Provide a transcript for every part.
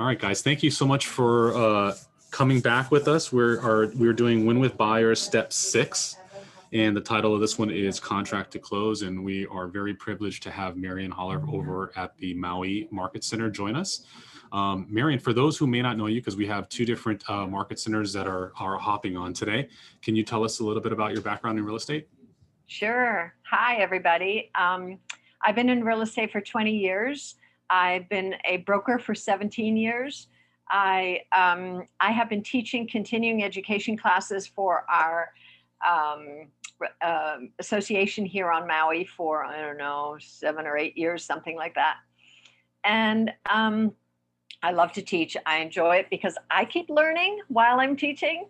All right, guys, thank you so much for coming back with us. We're doing Win with Buyers Step 6, and the title of this one is Contract to Close, and we are very privileged to have Marion Holler over at the Maui Market Center join us. Marion, for those who may not know you, because we have two different market centers that are hopping on today, can you tell us a little bit about your background in real estate? Sure. Hi, everybody. I've been in real estate for 20 years. I've been a broker for 17 years. I have been teaching continuing education classes for our association here on Maui for, I don't know, 7 or 8 years, something like that. And I love to teach. I enjoy it because I keep learning while I'm teaching.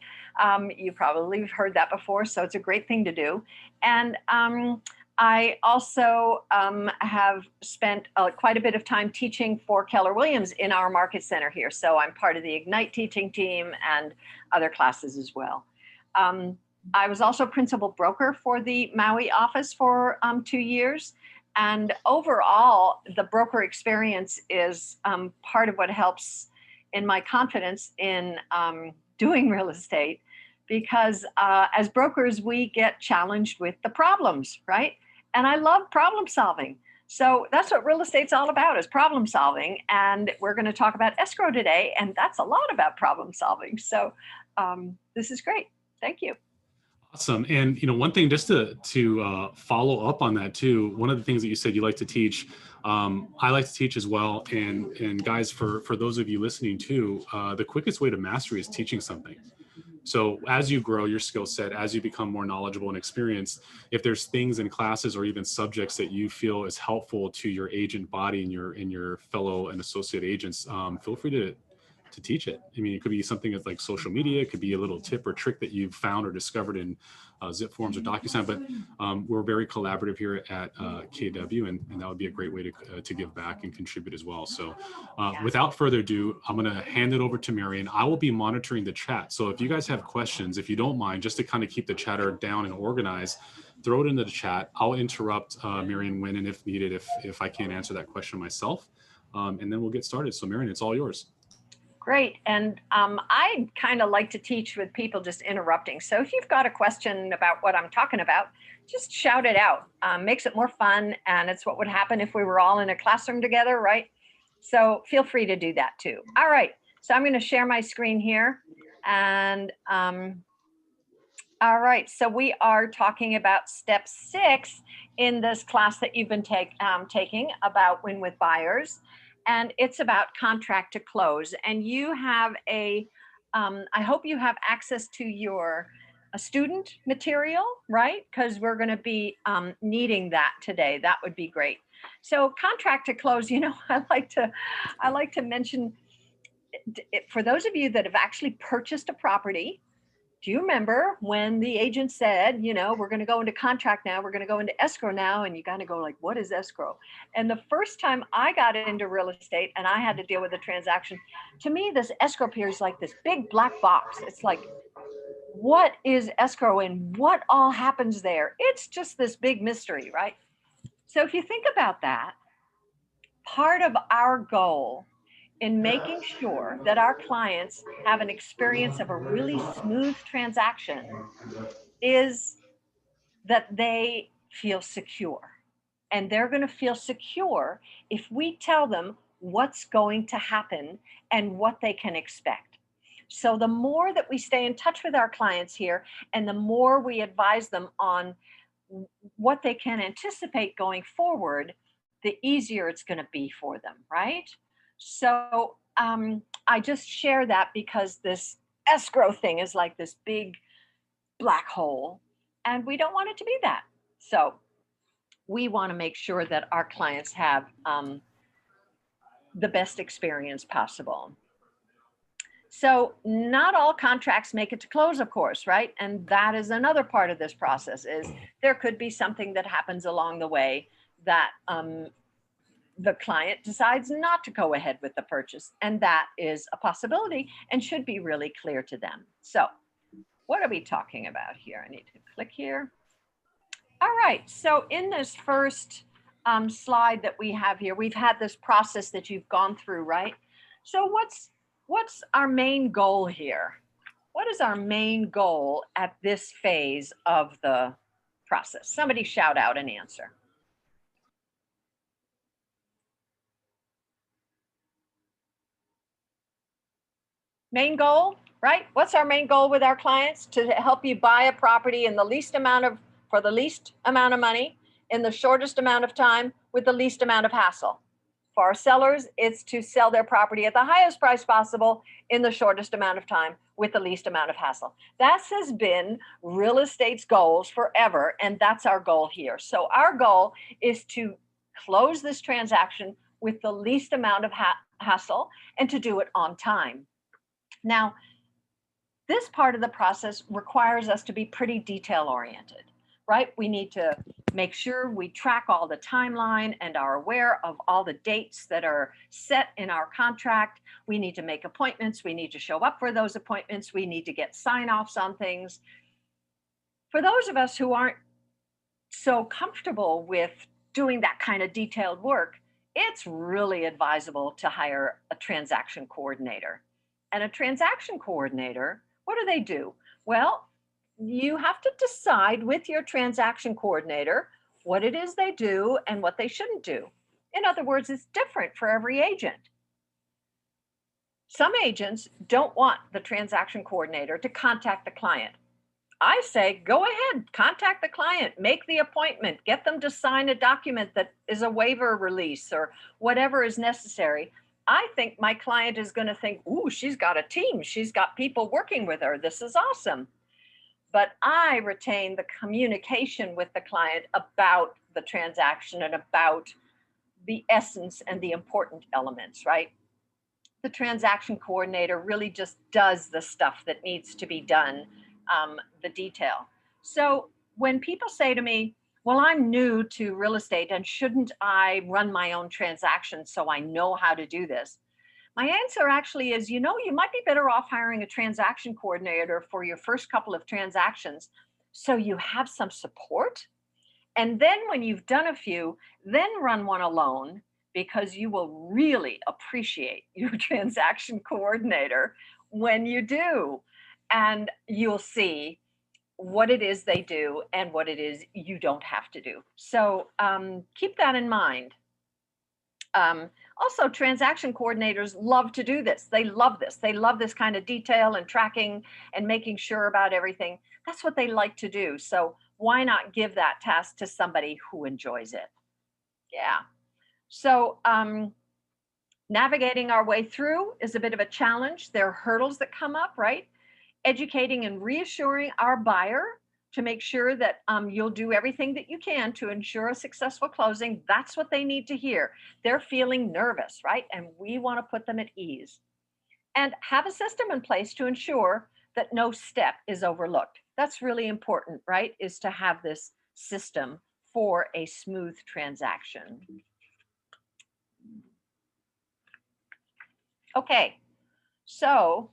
You probably have heard that before, so it's a great thing to do. And I also have spent quite a bit of time teaching for Keller Williams in our market center here. So I'm part of the Ignite teaching team and other classes as well. I was also principal broker for the Maui office for 2 years. And overall, the broker experience is part of what helps in my confidence in doing real estate, because as brokers, we get challenged with the problems, right? And I love problem solving. So that's what real estate's all about, is problem solving. And we're going to talk about escrow today, and that's a lot about problem solving. So this is great. Thank you. Awesome. And one thing just to follow up on that too, one of the things that you said you like to teach, I like to teach as well. And guys, for those of you listening too, the quickest way to mastery is teaching something. So as you grow your skill set, as you become more knowledgeable and experienced, if there's things in classes or even subjects that you feel is helpful to your agent body and your fellow and associate agents, feel free to teach it. I mean, it could be something that's like social media. It could be a little tip or trick that you've found or discovered in Zip Forms or DocuSign. But we're very collaborative here at KW, and that would be a great way to give back and contribute as well. So without further ado, I'm going to hand it over to Marion. I will be monitoring the chat. So if you guys have questions, if you don't mind, just to kind of keep the chatter down and organized, throw it into the chat. I'll interrupt Marion when and if needed, if I can't answer that question myself. And then we'll get started. So Marion, it's all yours. Great. And I kind of like to teach with people just interrupting. So if you've got a question about what I'm talking about, just shout it out. Makes it more fun. And it's what would happen if we were all in a classroom together, right? So feel free to do that too. All right. So I'm going to share my screen here. And all right. So we are talking about step 6 in this class that you've been taking about Win with Buyers. And it's about contract to close. And you have I hope you have access to your student material, right? Because we're going to be needing that today. That would be great. So contract to close, I like to mention, for those of you that have actually purchased a property, do you remember when the agent said, we're going to go into contract now, we're going to go into escrow now, and you kind of go like, what is escrow? And the first time I got into real estate and I had to deal with a transaction, to me, this escrow period is like this big black box. It's like, what is escrow and what all happens there? It's just this big mystery, right? So if you think about that, part of our goal in making sure that our clients have an experience of a really smooth transaction is that they feel secure. And they're going to feel secure if we tell them what's going to happen and what they can expect. So the more that we stay in touch with our clients here, and the more we advise them on what they can anticipate going forward, the easier it's going to be for them, right? So I just share that because this escrow thing is like this big black hole, and we don't want it to be that. So we want to make sure that our clients have the best experience possible. So not all contracts make it to close, of course, right? And that is another part of this process, is there could be something that happens along the way that the client decides not to go ahead with the purchase. And that is a possibility and should be really clear to them. So what are we talking about here? I need to click here. All right. So in this first slide that we have here, we've had this process that you've gone through, right? So what's our main goal here? What is our main goal at this phase of the process? Somebody shout out an answer. Main goal, right? What's our main goal with our clients? To help you buy a property in the least amount of, for the least amount of money, in the shortest amount of time, with the least amount of hassle. For our sellers, it's to sell their property at the highest price possible in the shortest amount of time with the least amount of hassle. That has been real estate's goals forever, and that's our goal here. So our goal is to close this transaction with the least amount of hassle and to do it on time. Now, this part of the process requires us to be pretty detail oriented, right? We need to make sure we track all the timeline and are aware of all the dates that are set in our contract. We need to make appointments. We need to show up for those appointments. We need to get sign-offs on things. For those of us who aren't so comfortable with doing that kind of detailed work, it's really advisable to hire a transaction coordinator. And a transaction coordinator, what do they do? Well, you have to decide with your transaction coordinator what it is they do and what they shouldn't do. In other words, it's different for every agent. Some agents don't want the transaction coordinator to contact the client. I say, go ahead, contact the client, make the appointment, get them to sign a document that is a waiver release or whatever is necessary. I think my client is going to think, ooh, she's got a team. She's got people working with her. This is awesome. But I retain the communication with the client about the transaction and about the essence and the important elements, right? The transaction coordinator really just does the stuff that needs to be done, the detail. So when people say to me, well, I'm new to real estate and shouldn't I run my own transactions so I know how to do this? My answer actually is, you might be better off hiring a transaction coordinator for your first couple of transactions so you have some support. And then when you've done a few, then run one alone because you will really appreciate your transaction coordinator when you do. And you'll see what it is they do and what it is you don't have to do. So keep that in mind. Also, transaction coordinators love to do this. They love this. They love this kind of detail and tracking and making sure about everything. That's what they like to do. So why not give that task to somebody who enjoys it? Yeah. So navigating our way through is a bit of a challenge. There are hurdles that come up, right? Educating and reassuring our buyer to make sure that you'll do everything that you can to ensure a successful closing. That's what they need to hear. They're feeling nervous, right? And we want to put them at ease. And have a system in place to ensure that no step is overlooked. That's really important, right? Is to have this system for a smooth transaction. Okay, so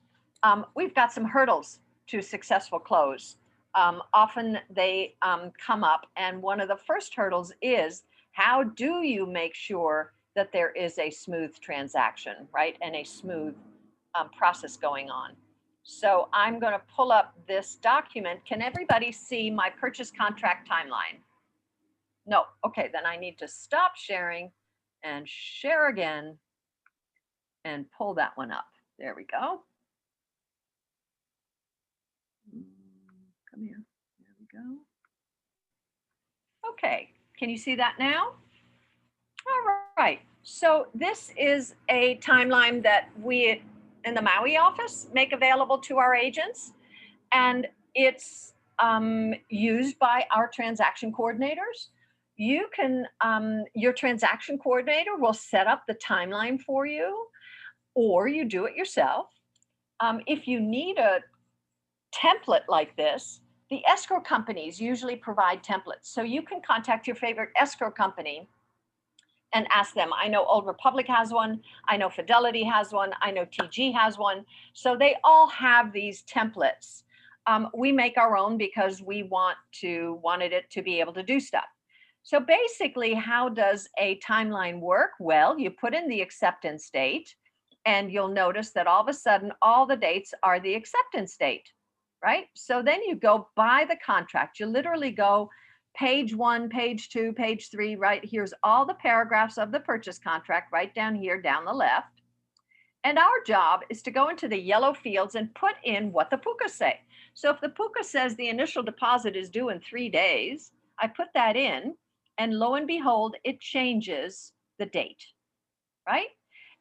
we've got some hurdles to successful close. Often they come up, and one of the first hurdles is, how do you make sure that there is a smooth transaction, right? And a smooth process going on. So I'm going to pull up this document. Can everybody see my purchase contract timeline? No. Okay, then I need to stop sharing and share again and pull that one up. There we go. Come here. There we go. Okay, can you see that now? All right. So this is a timeline that we in the Maui office make available to our agents, and it's used by our transaction coordinators. You can, your transaction coordinator will set up the timeline for you, or you do it yourself. If you need a template like this, the escrow companies usually provide templates. So you can contact your favorite escrow company and ask them. I know Old Republic has one. I know Fidelity has one. I know TG has one. So they all have these templates. We make our own because we wanted it to be able to do stuff. So basically, how does a timeline work? Well, you put in the acceptance date And you'll notice that all of a sudden, all the dates are the acceptance date, right? So then you go by the contract. You literally go page 1, page 2, page 3, right? Here's all the paragraphs of the purchase contract right down here, down the left. And our job is to go into the yellow fields and put in what the pukas say. So if the puka says the initial deposit is due in 3 days, I put that in, and lo and behold, it changes the date, right?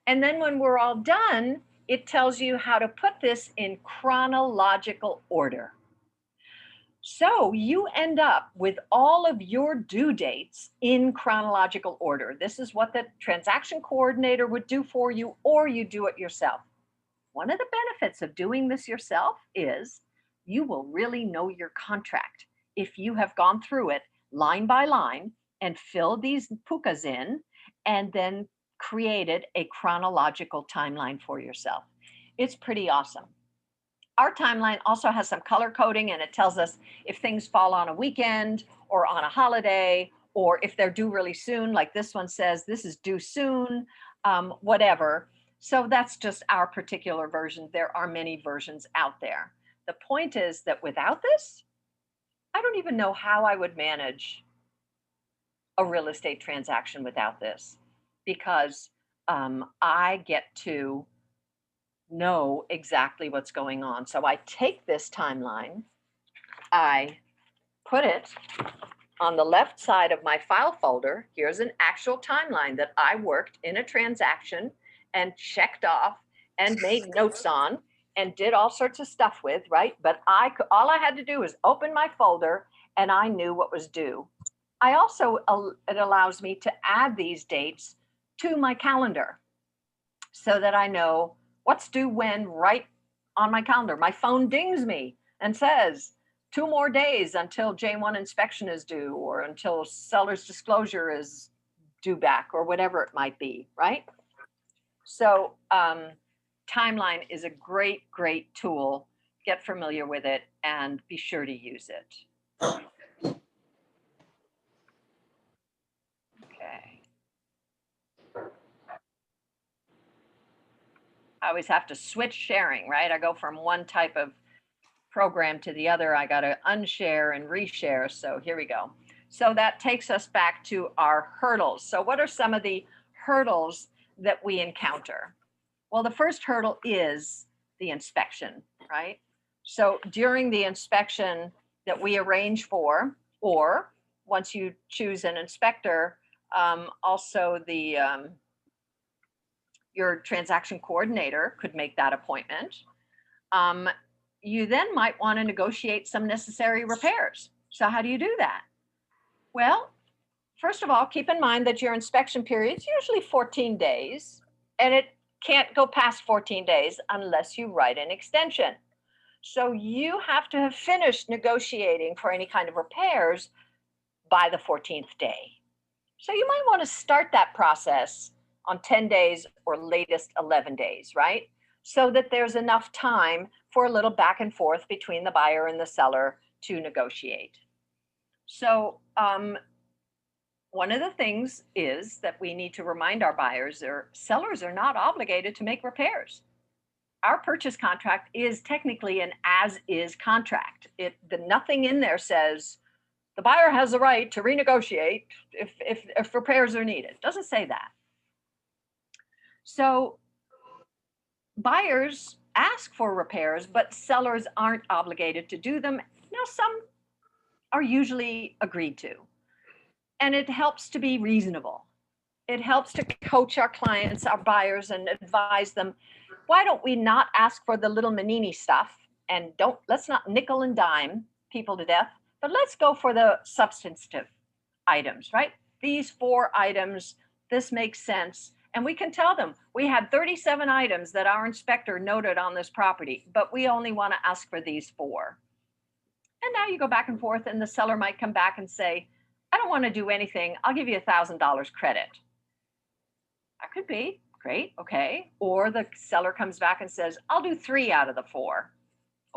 And then when we're all done, it tells you how to put this in chronological order. So you end up with all of your due dates in chronological order. This is what the transaction coordinator would do for you, or you do it yourself. One of the benefits of doing this yourself is you will really know your contract if you have gone through it line by line and filled these pukas in and then created a chronological timeline for yourself. It's pretty awesome. Our timeline also has some color coding, and it tells us if things fall on a weekend or on a holiday, or if they're due really soon, like this one says, this is due soon, whatever. So that's just our particular version. There are many versions out there. The point is that without this, I don't even know how I would manage a real estate transaction without this, because I get to know exactly what's going on. So I take this timeline, I put it on the left side of my file folder. Here's an actual timeline that I worked in a transaction and checked off and made notes on and did all sorts of stuff with, right? But all I had to do was open my folder and I knew what was due. I also, it allows me to add these dates to my calendar so that I know what's due when right on my calendar. My phone dings me and says 2 more days until J1 inspection is due, or until seller's disclosure is due back, or whatever it might be, right? So timeline is a great, great tool. Get familiar with it and be sure to use it. Okay. I always have to switch sharing, right? I go from one type of program to the other. I got to unshare and reshare. So here we go. So that takes us back to our hurdles. So what are some of the hurdles that we encounter? Well, the first hurdle is the inspection, right? So during the inspection that we arrange for, or once you choose an inspector, also your transaction coordinator could make that appointment. You then might want to negotiate some necessary repairs. So how do you do that? Well, first of all, keep in mind that your inspection period is usually 14 days, and it can't go past 14 days unless you write an extension. So you have to have finished negotiating for any kind of repairs by the 14th day. So you might want to start that process on 10 days or latest 11 days, right? So that there's enough time for a little back and forth between the buyer and the seller to negotiate. So one of the things is that we need to remind our buyers or sellers are not obligated to make repairs. Our purchase contract is technically an as-is contract. Nothing in there says the buyer has the right to renegotiate if repairs are needed. It doesn't say that. So buyers ask for repairs, but sellers aren't obligated to do them. Now, some are usually agreed to, and it helps to be reasonable. It helps to coach our clients, our buyers, and advise them, why don't we not ask for the little manini stuff, and let's not nickel and dime people to death, but let's go for the substantive items, right? These 4 items, this makes sense. And we can tell them, we had 37 items that our inspector noted on this property, but we only want to ask for these 4. And now you go back and forth, and the seller might come back and say, I don't want to do anything. I'll give you $1,000 credit. That could be great. Okay. Or the seller comes back and says, I'll do 3 out of the 4.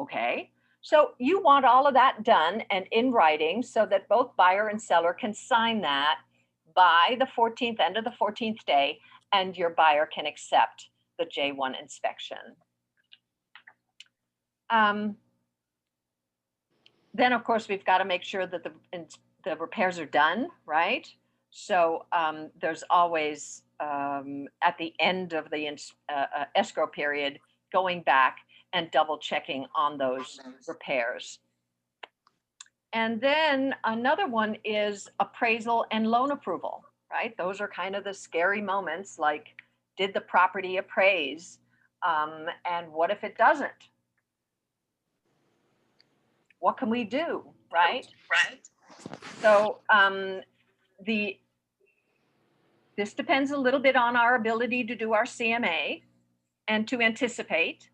Okay. So you want all of that done and in writing so that both buyer and seller can sign that by the 14th, end of the 14th day, and your buyer can accept the J1 inspection. Then, of course, we've got to make sure that the repairs are done, right? So there's always, at the end of the escrow period, going back and double checking on those repairs. And then another one is appraisal and loan approval, right? Those are kind of the scary moments, like, did the property appraise? And what if it doesn't? What can we do, right? So this depends a little bit on our ability to do our CMA and to anticipate.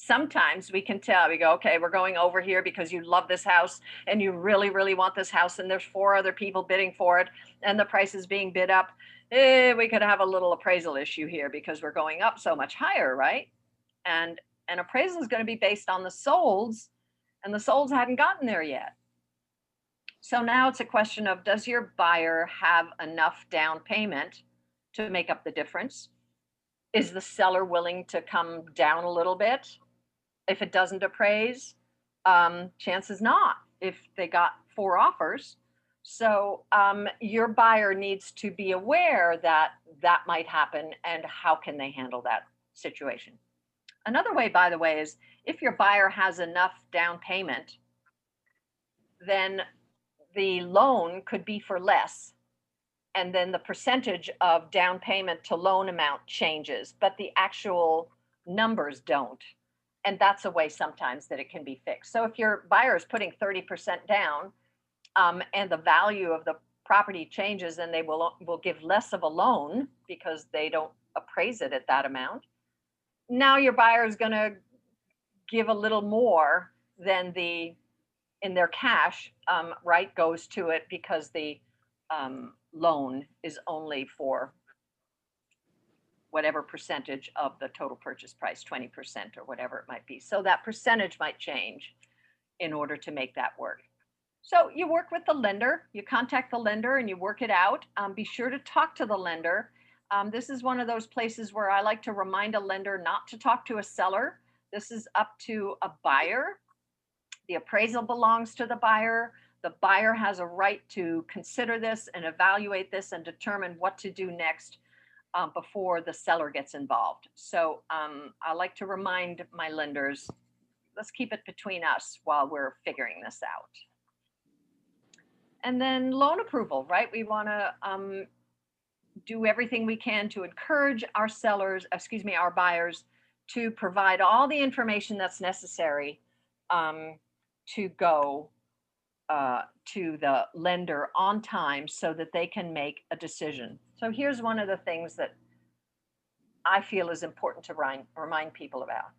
Sometimes we can tell, we go, okay, we're going over here because you love this house and you really, really want this house, and there's 4 other people bidding for it and the price is being bid up. We could have a little appraisal issue here because we're going up so much higher, right? And an appraisal is going to be based on the solds, and the solds hadn't gotten there yet. So now it's a question of, does your buyer have enough down payment to make up the difference? Is the seller willing to come down a little bit? If it doesn't appraise, chances not, if they got 4 offers. So your buyer needs to be aware that that might happen, and how can they handle that situation. Another way, by the way, is if your buyer has enough down payment, then the loan could be for less. And then the percentage of down payment to loan amount changes, but the actual numbers don't. And that's a way sometimes that it can be fixed. So if your buyer is putting 30% down, and the value of the property changes, and they will give less of a loan because they don't appraise it at that amount, now your buyer is going to give a little more than in their cash, right, goes to it, because the loan is only for whatever percentage of the total purchase price, 20% or whatever it might be. So that percentage might change in order to make that work. So you work with the lender, you contact the lender and you work it out. Be sure to talk to the lender. This is one of those places where I like to remind a lender not to talk to a seller. This is up to a buyer. The appraisal belongs to the buyer. The buyer has a right to consider this and evaluate this and determine what to do next before the seller gets involved. So I like to remind my lenders, let's keep it between us while we're figuring this out. And then loan approval, right? We want to do everything we can to encourage our our buyers to provide all the information that's necessary to go to the lender on time so that they can make a decision. So here's one of the things that I feel is important to remind people about.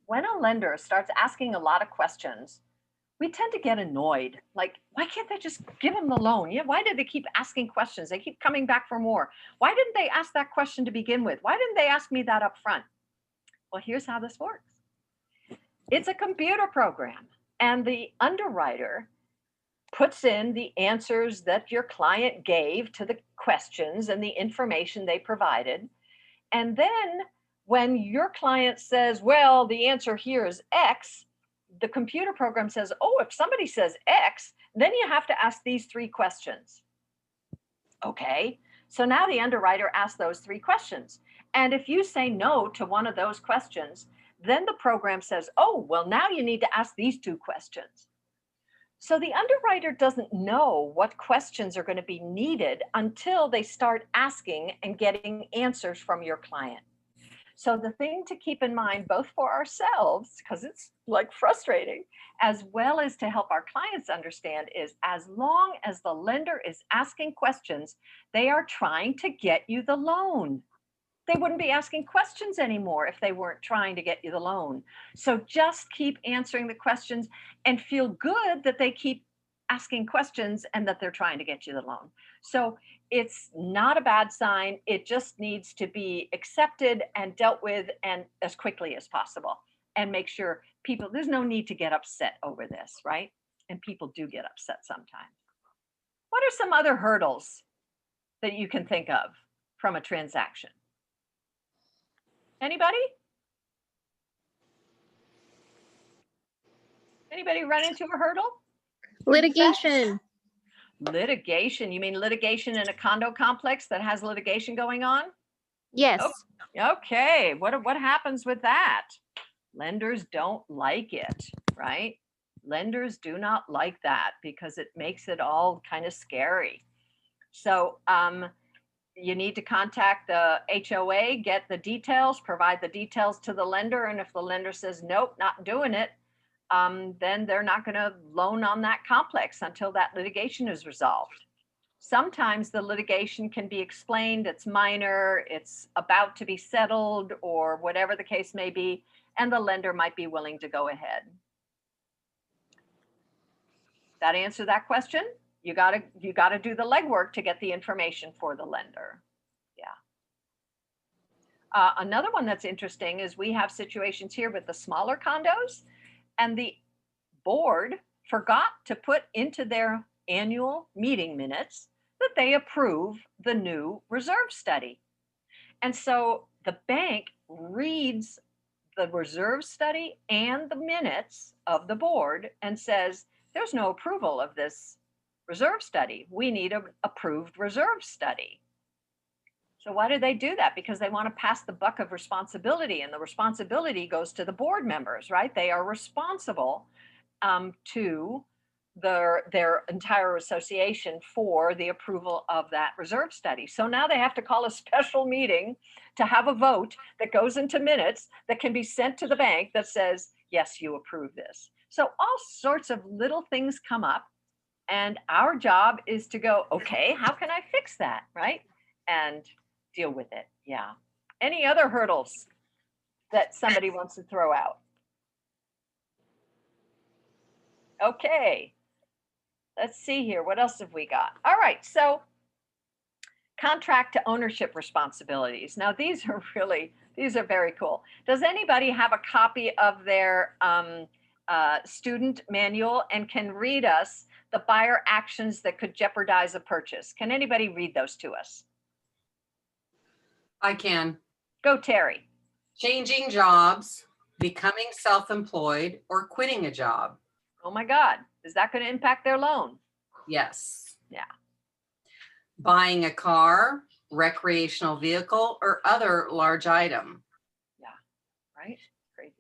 When a lender starts asking a lot of questions, we tend to get annoyed. Like, why can't they just give them the loan? Yeah, why did they keep asking questions? They keep coming back for more. Why didn't they ask that question to begin with? Why didn't they ask me that up front? Well, here's how this works. It's a computer program, and the underwriter puts in the answers that your client gave to the questions and the information they provided. And then when your client says, well, the answer here is X, the computer program says, oh, if somebody says X, then you have to ask these 3 questions. Okay, so now the underwriter asks those 3 questions. And if you say no to one of those questions, then the program says, oh, well, now you need to ask these 2 questions. So the underwriter doesn't know what questions are going to be needed until they start asking and getting answers from your client. So the thing to keep in mind, both for ourselves, because it's like frustrating, as well as to help our clients understand, is as long as the lender is asking questions, they are trying to get you the loan. They wouldn't be asking questions anymore if they weren't trying to get you the loan. So just keep answering the questions and feel good that they keep asking questions and that they're trying to get you the loan. So it's not a bad sign. It just needs to be accepted and dealt with, and as quickly as possible. And make sure people, there's no need to get upset over this, right? And people do get upset sometimes. What are some other hurdles that you can think of from a transaction? Anybody? Anybody run into a hurdle? Litigation. Litigation. You mean litigation in a condo complex that has litigation going on? Yes. Okay. What happens with that? Lenders don't like it, right? Lenders do not like that because it makes it all kind of scary. So you need to contact the HOA, get the details, provide the details to the lender. And if the lender says, nope, not doing it, then they're not going to loan on that complex until that litigation is resolved. Sometimes the litigation can be explained, it's minor, it's about to be settled, or whatever the case may be, and the lender might be willing to go ahead. That answer that question? You gotta do the legwork to get the information for the lender. Yeah. Another one that's interesting is we have situations here with the smaller condos, and the board forgot to put into their annual meeting minutes that they approve the new reserve study. And so the bank reads the reserve study and the minutes of the board and says, there's no approval of this reserve study. We need an approved reserve study. So why do they do that? Because they want to pass the buck of responsibility, and the responsibility goes to the board members, right? They are responsible to their entire association for the approval of that reserve study. So now they have to call a special meeting to have a vote that goes into minutes that can be sent to the bank that says, yes, you approve this. So all sorts of little things come up, and our job is to go, okay, how can I fix that, right? And deal with it. Yeah. Any other hurdles that somebody wants to throw out? Okay. Let's see here. What else have we got? All right. So contract to ownership responsibilities. Now, these are very cool. Does anybody have a copy of their student manual and can read us the buyer actions that could jeopardize a purchase? Can anybody read those to us? I can. Go, Terry. Changing jobs, becoming self-employed, or quitting a job. Oh my God. Is that going to impact their loan? Yes. Yeah. Buying a car, recreational vehicle, or other large item. Yeah. Right? Crazy.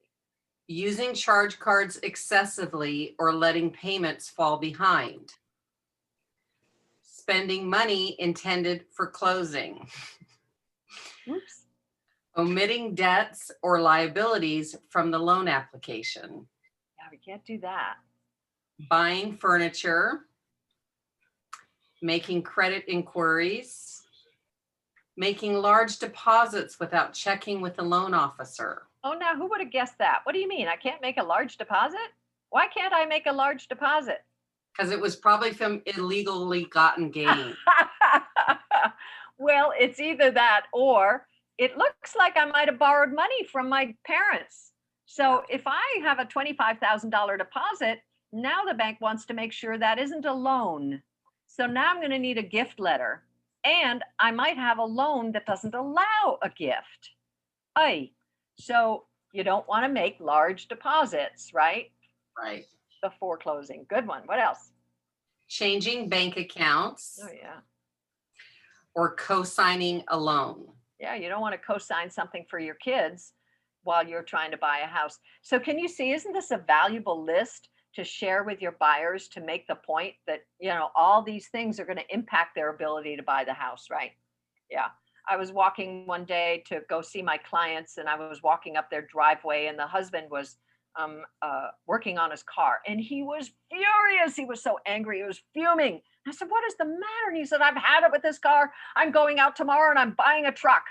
Using charge cards excessively or letting payments fall behind. Spending money intended for closing. Oops. Omitting debts or liabilities from the loan application. Yeah, we can't do that. Buying furniture. Making credit inquiries. Making large deposits without checking with the loan officer. Oh, now who would have guessed that? What do you mean? I can't make a large deposit? Why can't I make a large deposit? Because it was probably from illegally gotten gain. Well, it's either that or it looks like I might have borrowed money from my parents. So if I have a $25,000 deposit, now the bank wants to make sure that isn't a loan. So now I'm going to need a gift letter, and I might have a loan that doesn't allow a gift. So you don't want to make large deposits, right? Right. Before closing. Good one. What else? Changing bank accounts. Oh, yeah. Or co-signing a loan. Yeah, you don't want to co-sign something for your kids while you're trying to buy a house. So can you see, isn't this a valuable list to share with your buyers to make the point that, all these things are going to impact their ability to buy the house, right? Yeah. I was walking one day to go see my clients, and I was walking up their driveway, and the husband was working on his car, and he was furious. He was so angry. He was fuming. I said, what is the matter? And he said, I've had it with this car. I'm going out tomorrow and I'm buying a truck.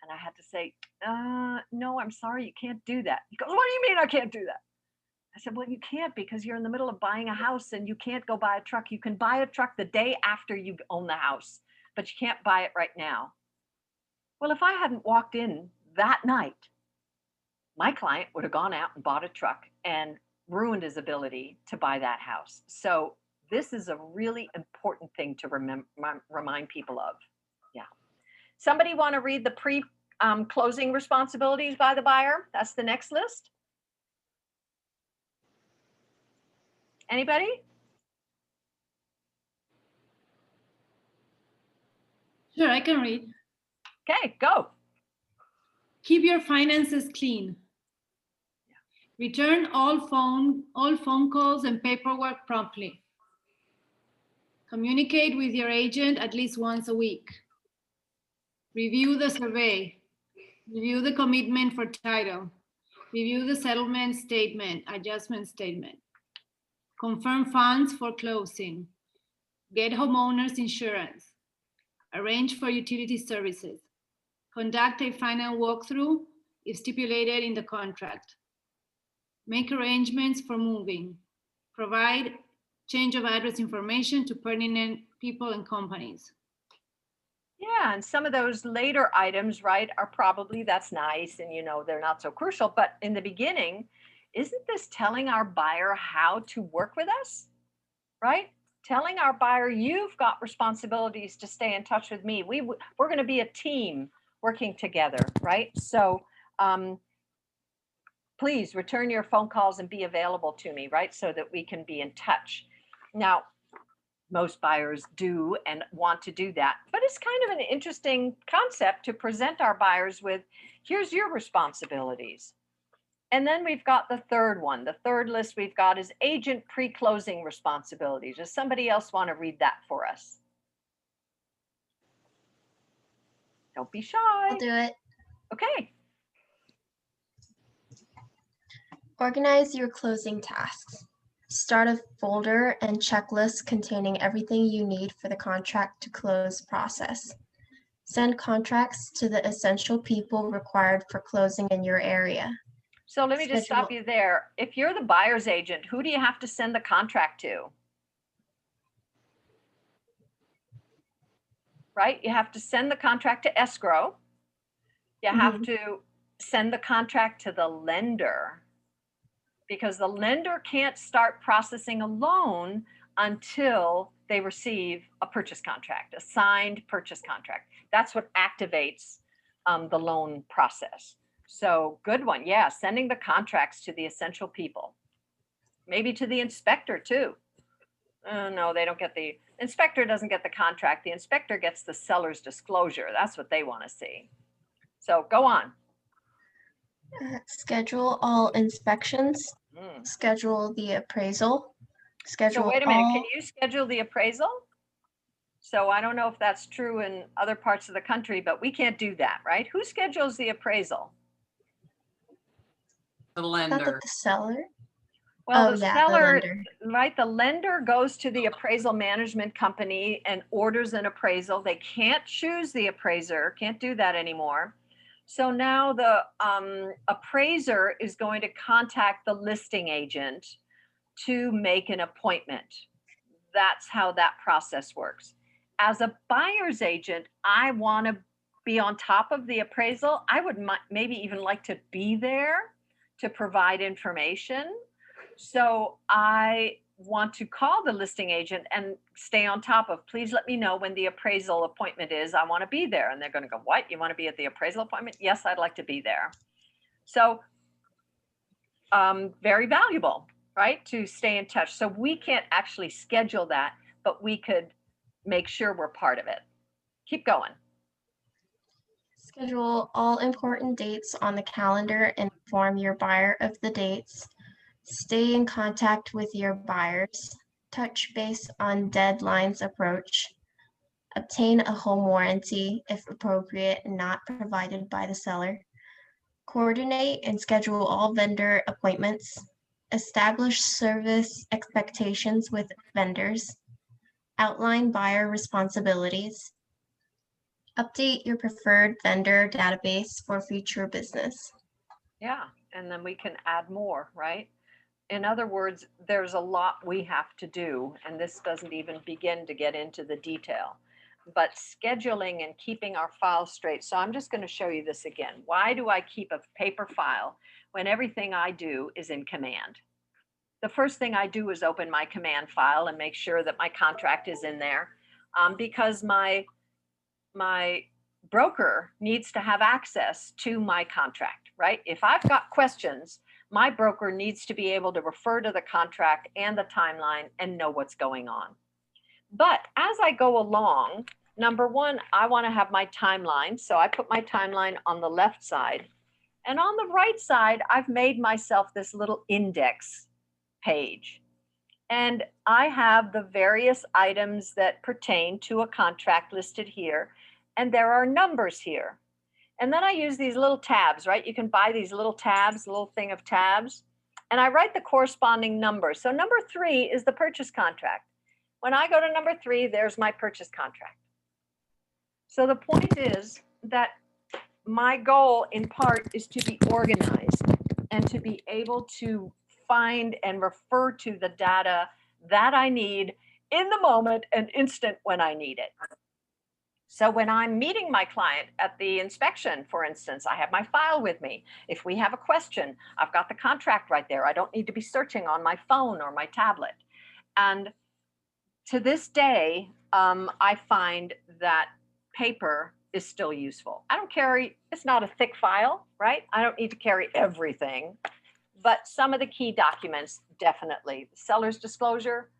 And I had to say, no, I'm sorry, you can't do that. He goes, what do you mean I can't do that? I said, well, you can't, because you're in the middle of buying a house and you can't go buy a truck. You can buy a truck the day after you own the house, but you can't buy it right now. Well, if I hadn't walked in that night, my client would have gone out and bought a truck and ruined his ability to buy that house. So this is a really important thing to remind people of. Yeah. Somebody want to read the closing responsibilities by the buyer. That's the next list. Anybody? Sure, I can read. Okay, go. Keep your finances clean. Return all phone calls and paperwork promptly. Communicate with your agent at least once a week. Review the survey. Review the commitment for title. Review the settlement statement, adjustment statement. Confirm funds for closing. Get homeowners insurance. Arrange for utility services. Conduct a final walkthrough if stipulated in the contract. Make arrangements for moving. Provide change of address information to pertinent people and companies. Yeah, and some of those later items, right, are probably, that's nice, and they're not so crucial, but in the beginning, isn't this telling our buyer how to work with us, right? Telling our buyer, you've got responsibilities to stay in touch with me. We're going to be a team working together, right? So please return your phone calls and be available to me, right? So that we can be in touch. Now, most buyers do and want to do that, but it's kind of an interesting concept to present our buyers with, here's your responsibilities. And then we've got the third one. The third list we've got is agent pre-closing responsibilities. Does somebody else want to read that for us? Don't be shy. I'll do it. Okay. Organize your closing tasks. Start a folder and checklist containing everything you need for the contract to close process. Send contracts to the essential people required for closing in your area. So let me just stop Schedule- you there. If you're the buyer's agent, who do you have to send the contract to? Right? You have to send the contract to escrow. You have to send the contract to the lender, because the lender can't start processing a loan until they receive a purchase contract, a signed purchase contract. That's what activates the loan process. So good one. Yeah, sending the contracts to the essential people. Maybe to the inspector too. No, they don't get the inspector doesn't get the contract. The inspector gets the seller's disclosure. That's what they want to see. So go on. Schedule all inspections. Schedule the appraisal. Schedule So wait a minute, all- can you schedule the appraisal? So I don't know if that's true in other parts of the country, but we can't do that, right? Who schedules the appraisal? The Not that lender. the seller. Well, Oh, the yeah, the seller, lender. right? The lender goes to the appraisal management company and orders an appraisal. They can't choose the appraiser, can't do that anymore. So now the appraiser is going to contact the listing agent to make an appointment. That's how that process works. As a buyer's agent, I want to be on top of the appraisal. I would maybe even like to be there to provide information. So I want to call the listing agent and stay on top of, please let me know when the appraisal appointment is. I want to be there. And they're going to go, what? You want to be at the appraisal appointment? Yes, I'd like to be there. So very valuable, right? To stay in touch. So we can't actually schedule that, but we could make sure we're part of it. Keep going. Schedule all important dates on the calendar and inform your buyer of the dates. Stay in contact with your buyers. Touch base on deadlines approach. Obtain a home warranty if appropriate and not provided by the seller. Coordinate and schedule all vendor appointments. Establish service expectations with vendors. Outline buyer responsibilities. Update your preferred vendor database for future business. Yeah, and then we can add more, right? In other words, there's a lot we have to do, and this doesn't even begin to get into the detail. But scheduling and keeping our files straight. So I'm just going to show you this again. Why do I keep a paper file when everything I do is in Command? The first thing I do is open my Command file and make sure that my contract is in there, because my broker needs to have access to my contract, right? If I've got questions, my broker needs to be able to refer to the contract and the timeline and know what's going on. But as I go along, number one, I want to have my timeline. So I put my timeline on the left side. And on the right side, I've made myself this little index page. And I have the various items that pertain to a contract listed here. And there are numbers here. And then I use these little tabs, right? You can buy these little tabs, a little thing of tabs. And I write the corresponding number. So number 3 is the purchase contract. When I go to number 3, there's my purchase contract. So the point is that my goal in part is to be organized and to be able to find and refer to the data that I need in the moment and instant when I need it. So when I'm meeting my client at the inspection, for instance, I have my file with me. If we have a question, I've got the contract right there. I don't need to be searching on my phone or my tablet. And to this day, I find that paper is still useful. I don't carry, it's not a thick file, right? I don't need to carry everything, but some of the key documents, definitely. The seller's disclosure,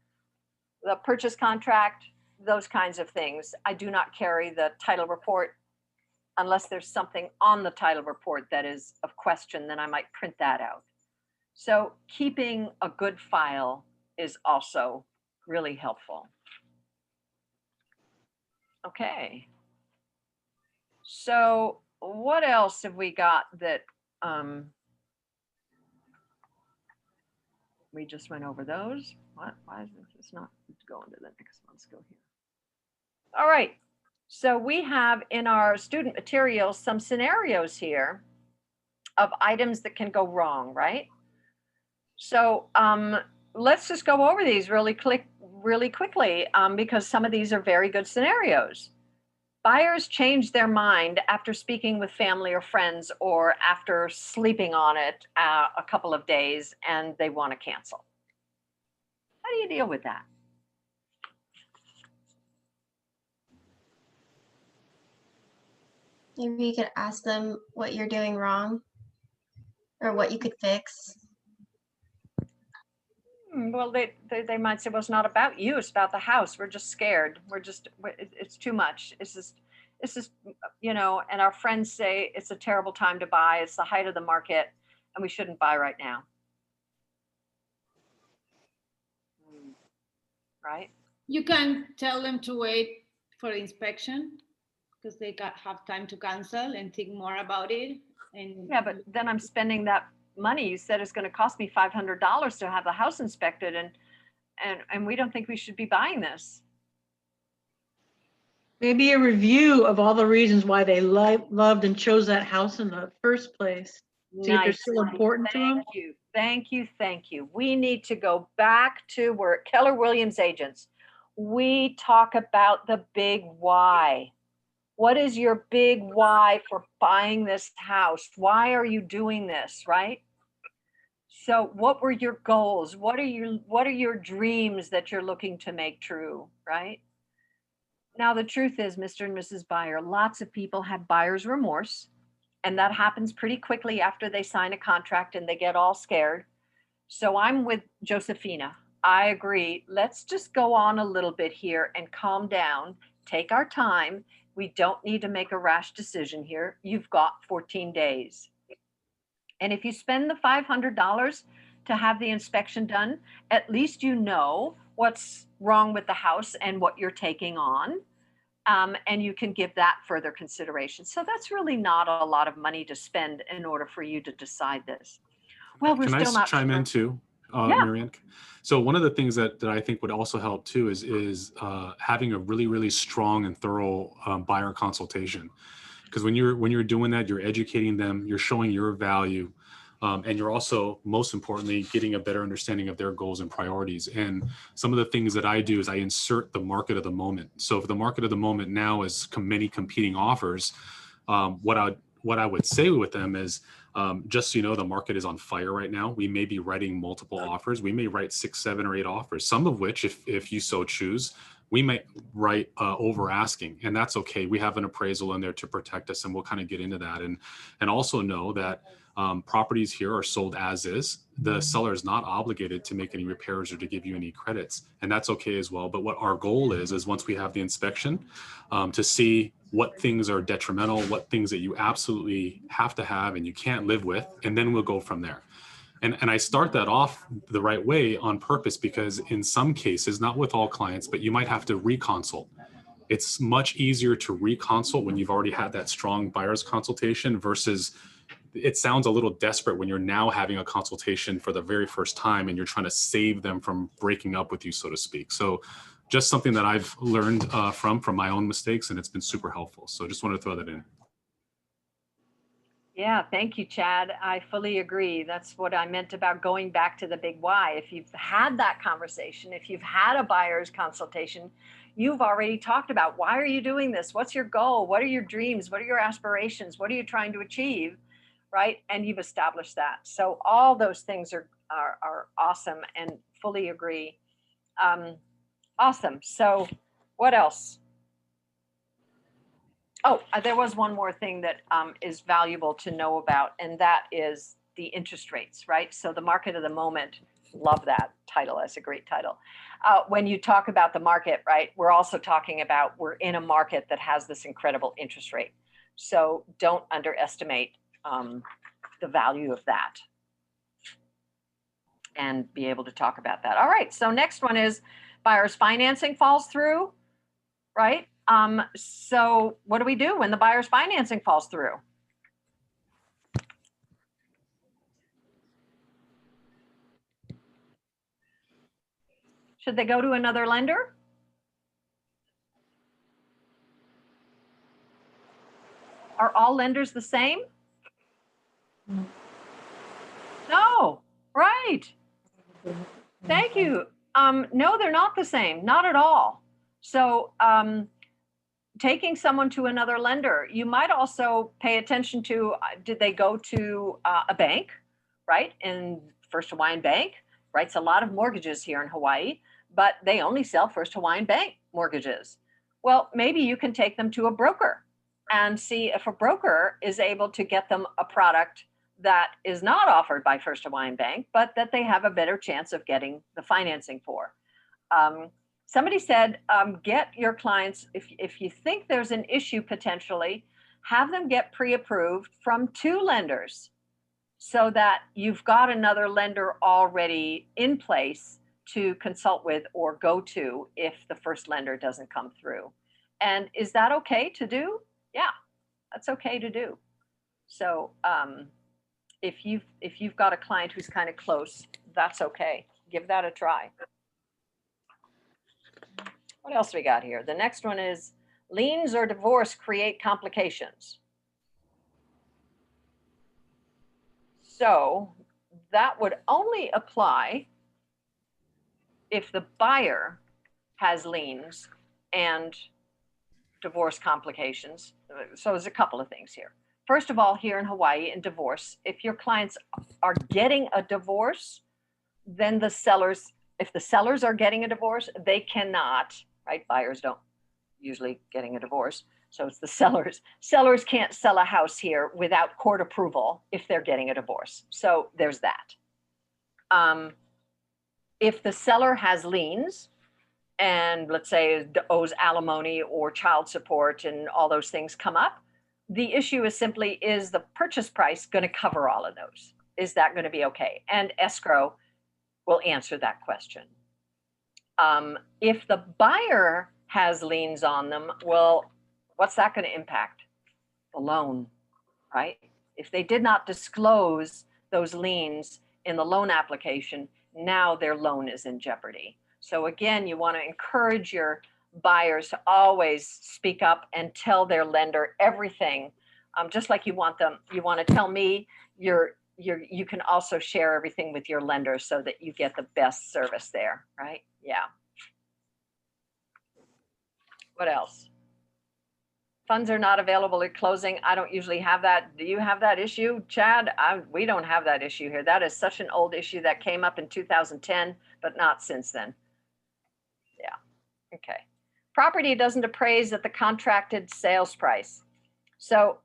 the purchase contract, those kinds of things. I do not carry the title report unless there's something on the title report that is of question, then I might print that out. So keeping a good file is also really helpful. Okay. So what else have we got that we just went over those? What? Why is this not going to the next one? Let's go here. All right. So we have in our student materials some scenarios here of items that can go wrong, right? So let's just go over these really quickly because some of these are very good scenarios. Buyers change their mind after speaking with family or friends or after sleeping on it a couple of days and they want to cancel. How do you deal with that? Maybe you could ask them what you're doing wrong or what you could fix. Well, they might say, well, it's not about you, it's about the house. We're just scared. It's too much. It's just, you know, and our friends say it's a terrible time to buy. It's the height of the market and we shouldn't buy right now. Right? You can tell them to wait for inspection because they have time to cancel and think more about it. And yeah, but then I'm spending that money. You said it's going to cost me $500 to have the house inspected, and we don't think we should be buying this. Maybe a review of all the reasons why they loved and chose that house in the first place. See if they're still important to them. Thank you. We need to go back to where Keller Williams agents. We talk about the big why. What is your big why for buying this house? Why are you doing this, right? So what were your goals? What are your dreams that you're looking to make true, right? Now, the truth is, Mr. and Mrs. Buyer, lots of people have buyer's remorse, and that happens pretty quickly after they sign a contract and they get all scared. So I'm with Josephina. I agree. Let's just go on a little bit here and calm down, take our time. We don't need to make a rash decision here. You've got 14 days. And if you spend the $500 to have the inspection done, at least you know what's wrong with the house and what you're taking on. And you can give that further consideration. So that's really not a lot of money to spend in order for you to decide this. Well, we're still not chime in too, Marion? So one of the things that I think would also help too is having a really strong and thorough buyer consultation. Because when you're doing that, you're educating them, you're showing your value, and you're also, most importantly, getting a better understanding of their goals and priorities. And some of the things that I do is I insert the market of the moment. So if the market of the moment now is many competing offers, what I would say with them is, just so you know, the market is on fire right now. We may be writing multiple offers. We may write 6, 7, or 8 offers, some of which, if you so choose, we might write over asking, and that's okay. We have an appraisal in there to protect us, and we'll kind of get into that. And also know that properties here are sold as is. The seller is not obligated to make any repairs or to give you any credits, and that's okay as well. But what our goal is once we have the inspection, to see what things are detrimental, what things that you absolutely have to have and you can't live with, and then we'll go from there. And I start that off the right way on purpose, because in some cases, not with all clients, but you might have to reconsult. It's much easier to reconsult when you've already had that strong buyer's consultation versus it sounds a little desperate when you're now having a consultation for the very first time and you're trying to save them from breaking up with you, so to speak. So just something that I've learned from my own mistakes, and it's been super helpful. So just wanted to throw that in. Yeah, thank you, Chad. I fully agree. That's what I meant about going back to the big why. If you've had that conversation, if you've had a buyer's consultation, you've already talked about why are you doing this? What's your goal? What are your dreams? What are your aspirations? What are you trying to achieve? Right? And you've established that. So all those things are awesome, and fully agree. Awesome. So what else? Oh, there was one more thing that is valuable to know about, and that is the interest rates, right? So the market of the moment, love that title. That's a great title. When you talk about the market, right, we're also talking about we're in a market that has this incredible interest rate. So don't underestimate the value of that, and be able to talk about that. All right, so next one is buyer's financing falls through, right? So what do we do when the buyer's financing falls through? Should they go to another lender? Are all lenders the same? No, right. Thank you. No, they're not the same, not at all. So taking someone to another lender, you might also pay attention to, did they go to a bank, right? And First Hawaiian Bank writes a lot of mortgages here in Hawaii, but they only sell First Hawaiian Bank mortgages. Well, maybe you can take them to a broker and see if a broker is able to get them a product that is not offered by First Hawaiian Bank, but that they have a better chance of getting the financing for. Somebody said, get your clients, if you think there's an issue potentially, have them get pre-approved from 2 lenders so that you've got another lender already in place to consult with or go to if the first lender doesn't come through. And is that okay to do? Yeah, that's okay to do. So if you've got a client who's kind of close, that's okay. Give that a try. What else we got here? The next one is liens or divorce create complications. So that would only apply if the buyer has liens and divorce complications. So there's a couple of things here. First of all, here in Hawaii in divorce, if your clients are getting a divorce, then the sellers, if the sellers are getting a divorce, they cannot, right? Buyers don't usually getting a divorce. So it's the sellers. Sellers can't sell a house here without court approval if they're getting a divorce. So there's that. If the seller has liens and let's say owes alimony or child support and all those things come up, the issue is simply, is the purchase price going to cover all of those? Is that going to be okay? And escrow will answer that question. If the buyer has liens on them, well, what's that going to impact? The loan, right? If they did not disclose those liens in the loan application, now their loan is in jeopardy. So again, you want to encourage your buyers to always speak up and tell their lender everything. Just like you want to tell me, you can also share everything with your lender so that you get the best service there, right? Yeah. What else? Funds are not available at closing. I don't usually have that. Do you have that issue, Chad? We don't have that issue here. That is such an old issue that came up in 2010, but not since then. Yeah. Okay. property doesn't appraise at the contracted sales price. So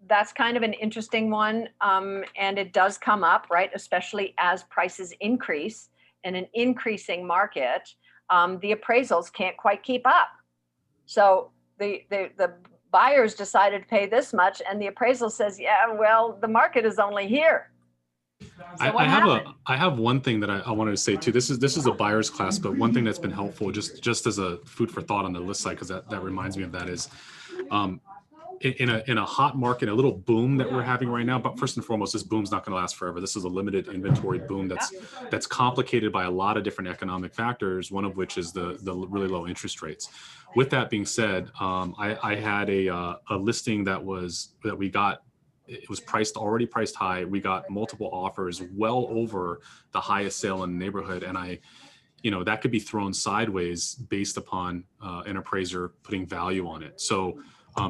that's kind of an interesting one. And it does come up, right? Especially as prices increase in an increasing market, the appraisals can't quite keep up. So the buyers decided to pay this much and the appraisal says, yeah, well, the market is only here. So I have one thing that I wanted to say too. This is a buyer's class, but one thing that's been helpful, just as a food for thought on the list side, because that reminds me of that, is in a hot market, a little boom that we're having right now. But first and foremost, this boom's not going to last forever. This is a limited inventory boom that's complicated by a lot of different economic factors, one of which is the really low interest rates. With that being said, I had a listing that we got. It was already priced high. We got multiple offers well over the highest sale in the neighborhood. And that could be thrown sideways based upon an appraiser putting value on it. So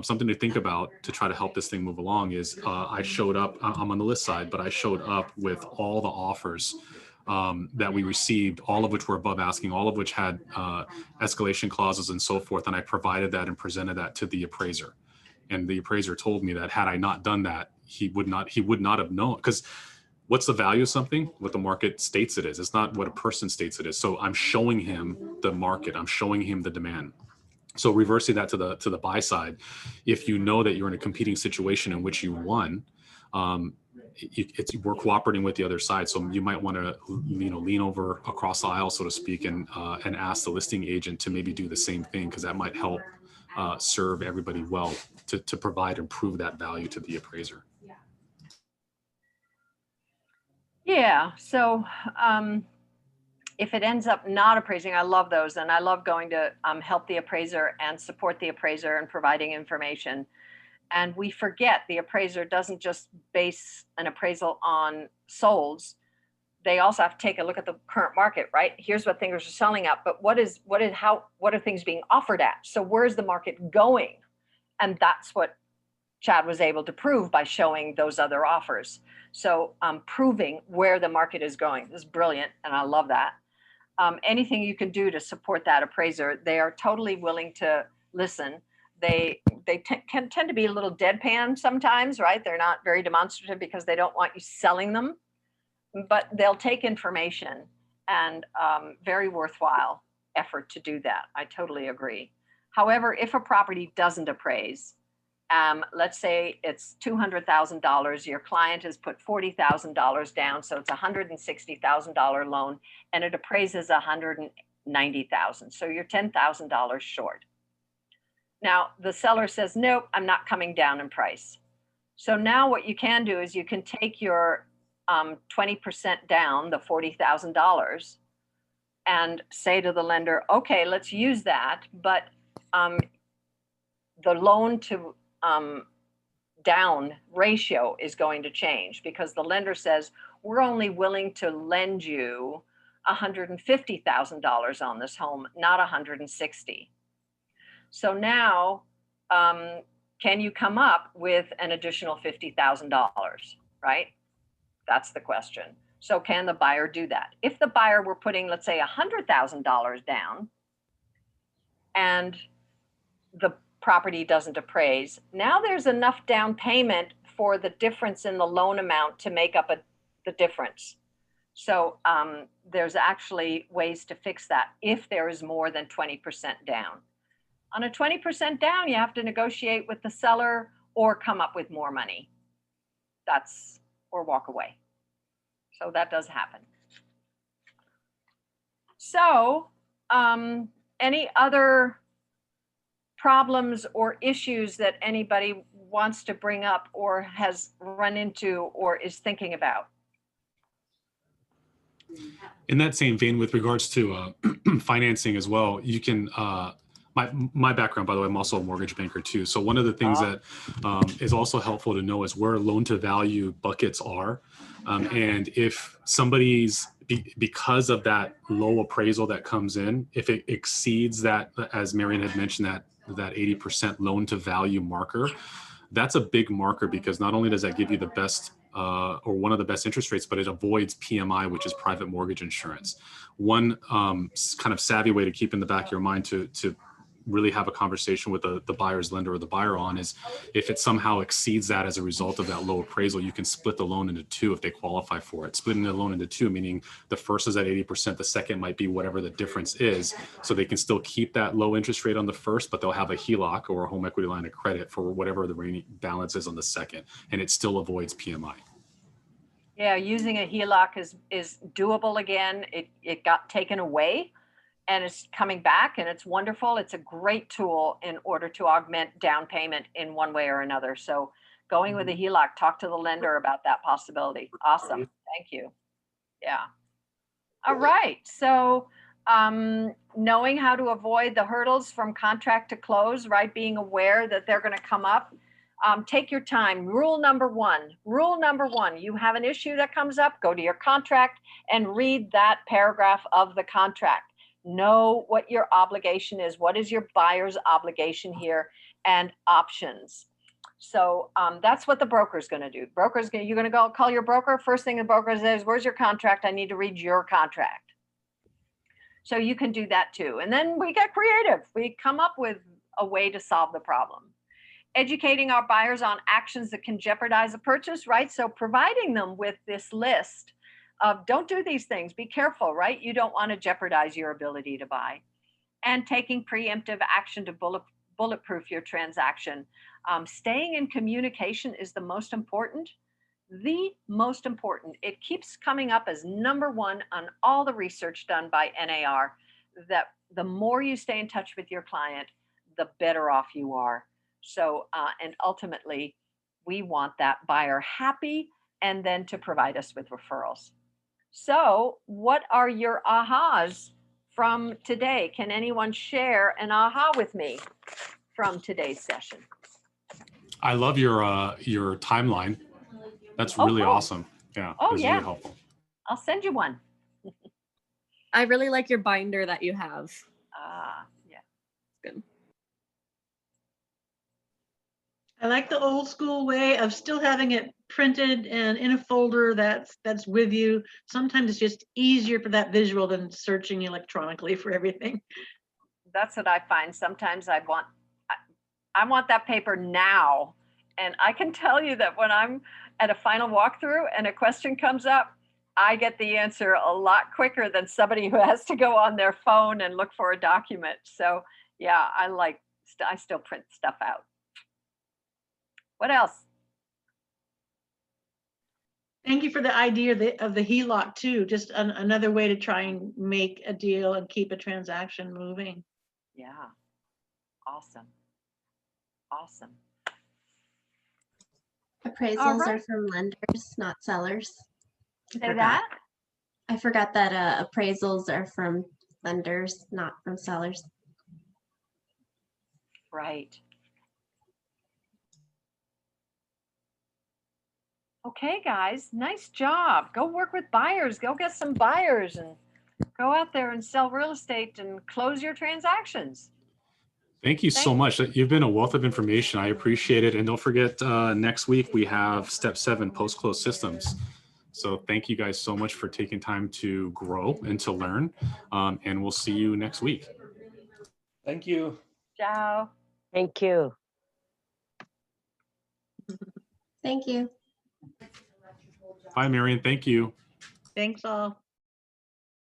something to think about to try to help this thing move along is I showed up, I'm on the list side, but I showed up with all the offers that we received, all of which were above asking, all of which had escalation clauses and so forth. And I provided that and presented that to the appraiser. And the appraiser told me that had I not done that, he would not have known. Because what's the value of something? What the market states it is. It's not what a person states it is. So I'm showing him the market. I'm showing him the demand. So reversing that to the buy side, if you know that you're in a competing situation in which you won, we're cooperating with the other side. So you might want to lean over across the aisle, so to speak, and ask the listing agent to maybe do the same thing, because that might help serve everybody well to provide and prove that value to the appraiser. Yeah. So if it ends up not appraising, I love those. And I love going to help the appraiser and support the appraiser and providing information. And we forget the appraiser doesn't just base an appraisal on solds. They also have to take a look at the current market, right? Here's what things are selling at, but what are things being offered at? So where's the market going? And that's what Chad was able to prove by showing those other offers. So proving where the market is going is brilliant. And I love that. Anything you can do to support that appraiser, they are totally willing to listen. They can tend to be a little deadpan sometimes, right? They're not very demonstrative because they don't want you selling them, but they'll take information, and very worthwhile effort to do that. I totally agree. However, if a property doesn't appraise, let's say it's $200,000, your client has put $40,000 down, so it's a $160,000 loan, and it appraises $190,000, so you're $10,000 short. Now, the seller says, nope, I'm not coming down in price. So now what you can do is you can take your 20% down, the $40,000, and say to the lender, okay, let's use that, but the loan to down ratio is going to change, because the lender says, we're only willing to lend you $150,000 on this home, not $160,000. So now, can you come up with an additional $50,000, right? That's the question. So can the buyer do that? If the buyer were putting, let's say, $100,000 down and the property doesn't appraise, now there's enough down payment for the difference in the loan amount to make up the difference. So there's actually ways to fix that if there is more than 20% down. On a 20% down, you have to negotiate with the seller or come up with more money. Or walk away. So that does happen. So any other problems or issues that anybody wants to bring up or has run into or is thinking about? In that same vein, with regards to financing as well, you can, my background, by the way, I'm also a mortgage banker too. So one of the things that is also helpful to know is where loan to value buckets are. And if somebody's, because of that low appraisal that comes in, if it exceeds that, as Marion had mentioned, that 80% loan to value marker, that's a big marker, because not only does that give you the best or one of the best interest rates, but it avoids PMI, which is private mortgage insurance. One kind of savvy way to keep in the back of your mind to really have a conversation with the buyer's lender or the buyer on is if it somehow exceeds that as a result of that low appraisal, you can split the loan into two if they qualify for it. Splitting the loan into two, meaning the first is at 80%, the second might be whatever the difference is. So they can still keep that low interest rate on the first, but they'll have a HELOC or a home equity line of credit for whatever the remaining balance is on the second, and it still avoids PMI. Yeah, using a HELOC is doable again. It got taken away and it's coming back, and it's wonderful. It's a great tool in order to augment down payment in one way or another. So going with a HELOC, talk to the lender about that possibility. Awesome. Thank you. Yeah. All right. So knowing how to avoid the hurdles from contract to close, right? Being aware that they're going to come up. Take your time. Rule number one, you have an issue that comes up, go to your contract and read that paragraph of the contract. Know what your obligation is. What is your buyer's obligation here, and options. So that's what the broker's going to do. You're going to go call your broker. First thing the broker says, where's your contract? I need to read your contract. So you can do that too. And then we get creative. We come up with a way to solve the problem. Educating our buyers on actions that can jeopardize a purchase, right? So providing them with this list of don't do these things, be careful, right? You don't want to jeopardize your ability to buy. And taking preemptive action to bulletproof your transaction. Staying in communication is the most important. The most important. It keeps coming up as number one on all the research done by NAR, that the more you stay in touch with your client, the better off you are. So, and ultimately, we want that buyer happy and then to provide us with referrals. So what are your ahas from today? Can anyone share an aha with me from today's session? I love your timeline. That's really cool. awesome. Yeah, Oh, it was yeah. really helpful. I'll send you one. I really like your binder that you have. Yeah. Good. I like the old school way of still having it printed and in a folder that's with you. Sometimes it's just easier for that visual than searching electronically for everything. That's what I find. Sometimes I want that paper now. And I can tell you that when I'm at a final walkthrough and a question comes up, I get the answer a lot quicker than somebody who has to go on their phone and look for a document. So yeah, I still print stuff out. What else? Thank you for the idea of the HELOC too. Just another way to try and make a deal and keep a transaction moving. Yeah. Awesome. Awesome. Appraisals right. are from lenders, not sellers. Say that? I forgot that appraisals are from lenders, not from sellers. Right. Okay, guys, nice job. Go work with buyers. Go get some buyers and go out there and sell real estate and close your transactions. Thank you so much. You've been a wealth of information. I appreciate it. And don't forget, next week we have step 7 post-close systems. So thank you guys so much for taking time to grow and to learn. And we'll see you next week. Thank you. Ciao. Thank you. Thank you. Bye, Marion. Thank you. Thanks all.